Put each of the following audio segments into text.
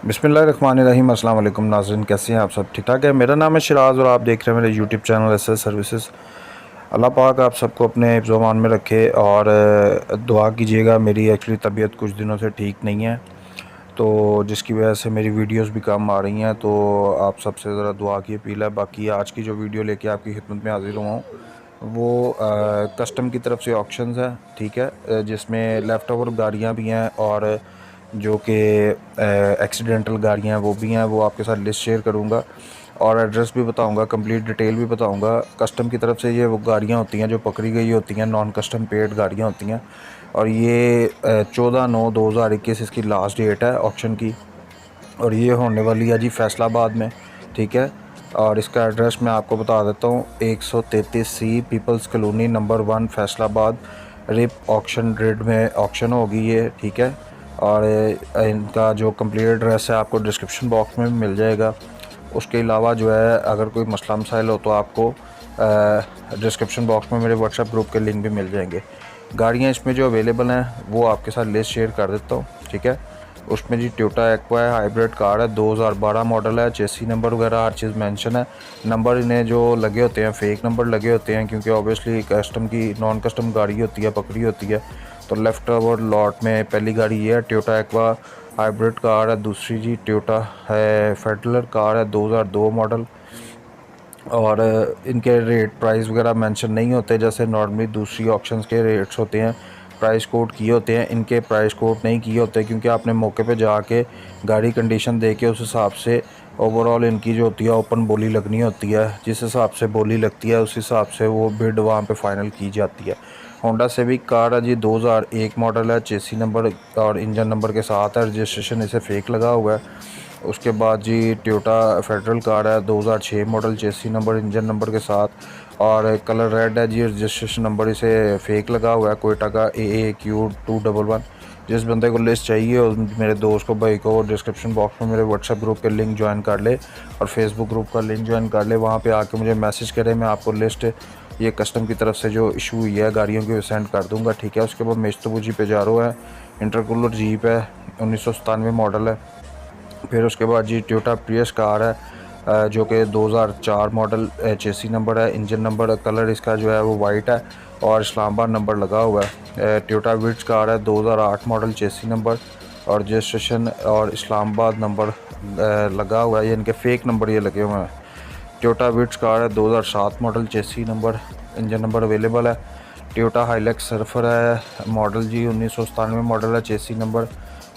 बिस्मिल्लाहिर्रहमानिर्रहीम। अस्सलाम वालेकुम नाज़रीन, कैसे हैं आप सब? ठीक ठाक है। मेरा नाम है शिराज़ और आप देख रहे हैं मेरे यूट्यूब चैनल एसएस सर्विसेज। अल्लाह पाक आप सबको अपने हिफ्ज़-ओ-अमान में रखे और दुआ कीजिएगा। मेरी एक्चुअली तबीयत कुछ दिनों से ठीक नहीं है, तो जिसकी वजह से मेरी वीडियोस भी कम आ रही हैं, तो आप सबसे ज़रा दुआ की अपील है। बाकी आज की जो वीडियो लेके आपकी खिदमत में हाज़िर हुआ हूँ वो कस्टम की तरफ से ऑक्शंस है, ठीक है, जिसमें लेफ़्ट ओवर गाड़ियाँ भी हैं और जो कि एक्सीडेंटल गाड़ियाँ वो भी हैं। वो आपके साथ लिस्ट शेयर करूँगा और एड्रेस भी बताऊँगा, कंप्लीट डिटेल भी बताऊँगा। कस्टम की तरफ से ये वो गाड़ियाँ होती हैं जो पकड़ी गई होती हैं, नॉन कस्टम पेड गाड़ियाँ होती हैं। और ये 14/9/2021 इसकी लास्ट डेट है ऑक्शन की, और ये होने वाली है जी फैसलाबाद में, ठीक है। और इसका एड्रेस मैं आपको बता देता हूँ, 133C peoples colony number 1 Faisalabad. रिप ऑक्शन रेड में ऑक्शन होगी ये, ठीक है। और इनका जो कंप्लीट एड्रेस है आपको डिस्क्रिप्शन बॉक्स में भी मिल जाएगा। उसके अलावा जो है अगर कोई मसला मसाइल हो तो आपको डिस्क्रिप्शन बॉक्स में मेरे व्हाट्सएप ग्रुप के लिंक भी मिल जाएंगे। गाड़ियाँ इसमें जो अवेलेबल हैं वो आपके साथ लिस्ट शेयर कर देता हूँ, ठीक है। उसमें जी टोयोटा एक्वा है, हाइब्रिड कार है, 2012 मॉडल है, चेसी नंबर वगैरह हर चीज़ मेंशन है। नंबर इन्हें जो लगे होते हैं फेक नंबर लगे होते हैं, क्योंकि ऑब्वियसली कस्टम की नॉन कस्टम गाड़ी होती है, पकड़ी होती है। तो लेफ़्ट ओवर लॉट में पहली गाड़ी ये है, टोयोटा एक्वा हाइब्रिड कार है। दूसरी जी टोयोटा है फेडरर कार है, 2002 मॉडल। और इनके रेट प्राइस वगैरह मेंशन नहीं होते जैसे नॉर्मली दूसरी ऑप्शंस के रेट्स होते हैं, प्राइस कोड किए होते हैं। इनके प्राइस कोड नहीं किए होते क्योंकि आपने मौके पे जाके गाड़ी कंडीशन देख के उस हिसाब से ओवरऑल इनकी जो होती है ओपन बोली लगनी होती है। जिस हिसाब से बोली लगती है उस हिसाब से वो बिड वहाँ पे फाइनल की जाती है। होंडा सिविक कार है जी, 2001 मॉडल है, चेसी नंबर और इंजन नंबर के साथ है, रजिस्ट्रेशन इसे फेक लगा हुआ है। उसके बाद जी टोयोटा फेडरल कार है, 2006 मॉडल, चेसी नंबर इंजन नंबर के साथ और कलर रेड है जी, रजिस्ट्रेशन नंबर इसे फेक लगा हुआ है, कोयटा का AAQ211। जिस बंदे को लिस्ट चाहिए उस मेरे दोस्त को भाई को डिस्क्रिप्शन बॉक्स में मेरे व्हाट्सएप ग्रुप के लिंक ज्वाइन कर ले और फेसबुक ग्रुप का लिंक ज्वाइन कर ले। वहाँ पे आके मुझे मैसेज करें, मैं आपको लिस्ट ये कस्टम की तरफ से जो इशू हुई है गाड़ियों की सेंड कर दूँगा, ठीक है। उसके बाद मित्सुबिशी पेजारो है, इंटरकूलर जीप है, 1997 मॉडल है। फिर उसके बाद जी टोयोटा प्रियस कार है जो कि 2004 मॉडल, चेसी नंबर है, इंजन नंबर कलर इसका जो है वो वाइट है और इस्लामाबाद नंबर लगा हुआ है। टोयोटा विट्स कार है, 2008 मॉडल, चेसी नंबर और रजिस्ट्रेशन और इस्लामाबाद नंबर लगा हुआ है। ये इनके फेक नंबर ये लगे हुए हैं। टोयोटा विट्स कार है, 2007 मॉडल, चेसी नंबर इंजन नंबर अवेलेबल है। टोयोटा हाइलक्स सर्फर है मॉडल जी, 1997 मॉडल है, चेसी नंबर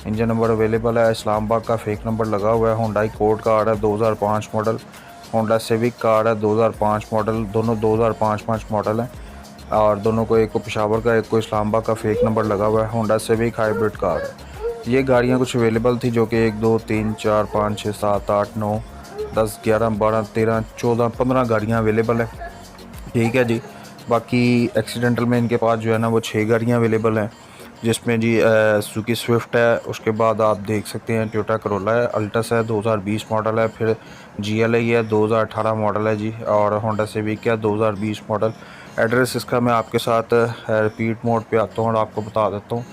इंजन नंबर अवेलेबल है। इस्लामाबाद का फेक नंबर लगा हुआ है। होंडाई कोड कार है, 2005 मॉडल। होंडा सिविक कार है, 2005 मॉडल। दोनों 2005 मॉडल हैं और दोनों को, एक को पेशावर का एक को इस्लामाबाद का फेक नंबर लगा हुआ है। होंडा सिविक हाइब्रिड कार है। ये गाड़ियाँ कुछ अवेलेबल थी जो कि 1 2 3 4 5 6 7 8 9 10 11 12 13 14 15 गाड़ियाँ अवेलेबल है, ठीक है जी। बाकी एक्सीडेंटल में इनके पास जो है ना वो 6 गाड़ियाँ अवेलेबल हैं, जिसमें जी सुजुकी स्विफ्ट है। उसके बाद आप देख सकते हैं टोयोटा करोला है, अल्टस है, 2020 मॉडल है। फिर GLI है, 2018 मॉडल है जी। और होंडा सिविक है, 2020 मॉडल। एड्रेस इसका मैं आपके साथ रिपीट मोड पे आता हूँ और आपको बता देता हूँ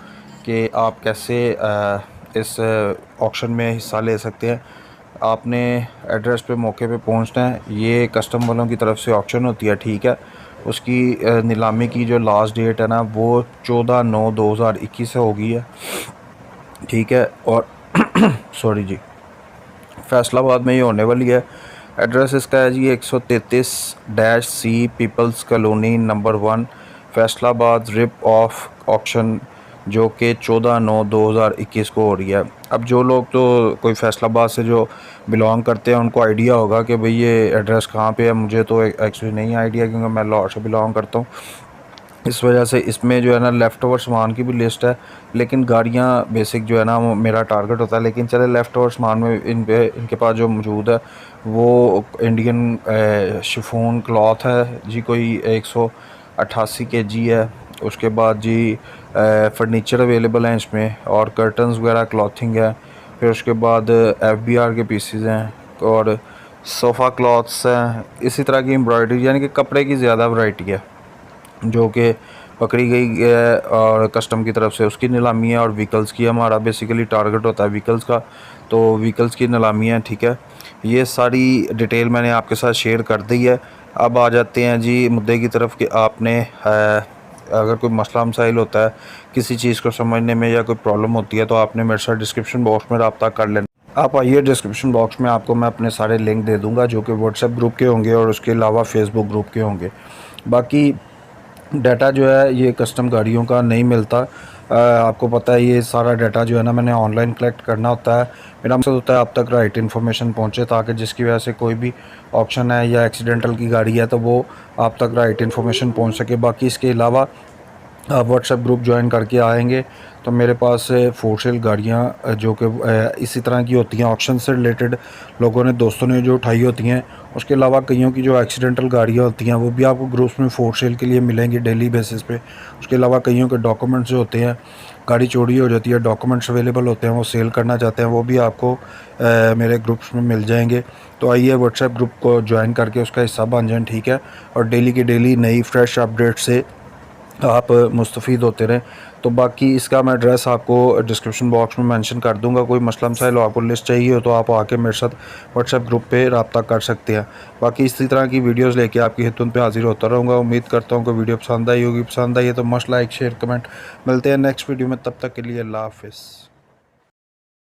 कि आप कैसे इस ऑक्शन में हिस्सा ले सकते हैं। आपने एड्रेस पे मौके पे पहुंचना है। ये कस्टम वालों की तरफ से ऑक्शन होती है, ठीक है। उसकी नीलामी की जो लास्ट डेट है ना वो 14/9/2021 से होगी है, ठीक है। और सॉरी जी, फैसलाबाद में ये होने वाली है। एड्रेस इसका है G 133-C peoples colony number 1 Faisalabad. रिप ऑफ ऑक्शन जो कि 14/9/2021 को हो रही है। अब जो लोग तो कोई फैसलाबाद से जो बिलोंग करते हैं उनको आइडिया होगा कि भाई ये एड्रेस कहाँ पे है। मुझे तो एक्चुअली नहीं आइडिया क्योंकि मैं लाहौर से बिलोंग करता हूँ। इस वजह से इसमें जो है ना लेफ़्ट ओवर सामान की भी लिस्ट है, लेकिन गाड़ियाँ बेसिक जो है ना वो मेरा टारगेट होता है। लेकिन चले लेफ़्ट ओवर सामान में इनके पास जो मौजूद है वो इंडियन शिफॉन क्लॉथ है जी, कोई 188 kg है। उसके बाद जी फर्नीचर अवेलेबल हैं इसमें और कर्टन्स वगैरह क्लॉथिंग है। फिर उसके बाद FBR के पीसीज हैं और सोफ़ा क्लॉथ्स हैं। इसी तरह की एम्ब्रॉयडरी यानी कि कपड़े की ज़्यादा वैरायटी है जो कि पकड़ी गई है और कस्टम की तरफ से उसकी नीलामी है। और व्हीकल्स की हमारा बेसिकली टारगेट होता है व्हीकल्स का। तो व्हीकल्स की नीलामी है, ठीक है। ये सारी डिटेल मैंने आपके साथ शेयर कर दी है। अब आ जाते हैं जी मुद्दे की तरफ कि आपने अगर कोई मसला मसाइल होता है किसी चीज़ को समझने में या कोई प्रॉब्लम होती है तो आपने मेरे साथ डिस्क्रिप्शन बॉक्स में रब्ता कर लेना। आप आइए, डिस्क्रिप्शन बॉक्स में आपको मैं अपने सारे लिंक दे दूंगा जो कि व्हाट्सएप ग्रुप के होंगे और उसके अलावा फेसबुक ग्रुप के होंगे। बाकी डाटा जो है ये कस्टम गाड़ियों का नहीं मिलता। आपको पता है ये सारा डाटा जो है ना मैंने ऑनलाइन कलेक्ट करना होता है। मेरा मकसद होता है आप तक राइट इन्फॉर्मेशन पहुंचे ताकि जिसकी वजह से कोई भी ऑप्शन है या एक्सीडेंटल की गाड़ी है तो वो आप तक राइट इन्फॉर्मेशन पहुंच सके। बाकी इसके अलावा आप व्हाट्सएप ग्रुप ज्वाइन करके आएंगे तो मेरे पास फोर सेल गाड़ियाँ जो कि इसी तरह की होती हैं, ऑक्शन से रिलेटेड लोगों ने दोस्तों ने जो उठाई होती हैं। उसके अलावा कईयों की जो एक्सीडेंटल गाड़ियाँ होती हैं वो भी आपको ग्रुप्स में फोर सेल के लिए मिलेंगी डेली बेसिस पे। उसके अलावा कईयों के डॉक्यूमेंट्स जो होते हैं, गाड़ी चोरी हो जाती है, डॉक्यूमेंट्स अवेलेबल होते हैं, वो सेल करना चाहते हैं, वो भी आपको मेरे ग्रुप्स में मिल जाएंगे। तो आइए व्हाट्सएप ग्रुप को ज्वाइन करके उसका हिस्सा बन जाएँ, ठीक है। और डेली की डेली नई फ्रेश अपडेट से आप मुस्तफ़ीद होते रहें। तो बाकी इसका मैं एड्रेस आपको डिस्क्रिप्शन बॉक्स में मेंशन कर दूंगा। कोई मसला मसाइल आपको लिस्ट चाहिए हो तो आप आके मेरे साथ व्हाट्सएप ग्रुप पे रब्ता कर सकते हैं। बाकी इसी तरह की वीडियोस लेके आपकी खिदमत पे हाजिर होता रहूँगा। उम्मीद करता हूँ कि वीडियो पसंद आई होगी। पसंद आई है तो मस्ट लाइक शेयर कमेंट। मिलते हैं नेक्स्ट वीडियो में, तब तक के लिए अल्लाह हाफ़िज़।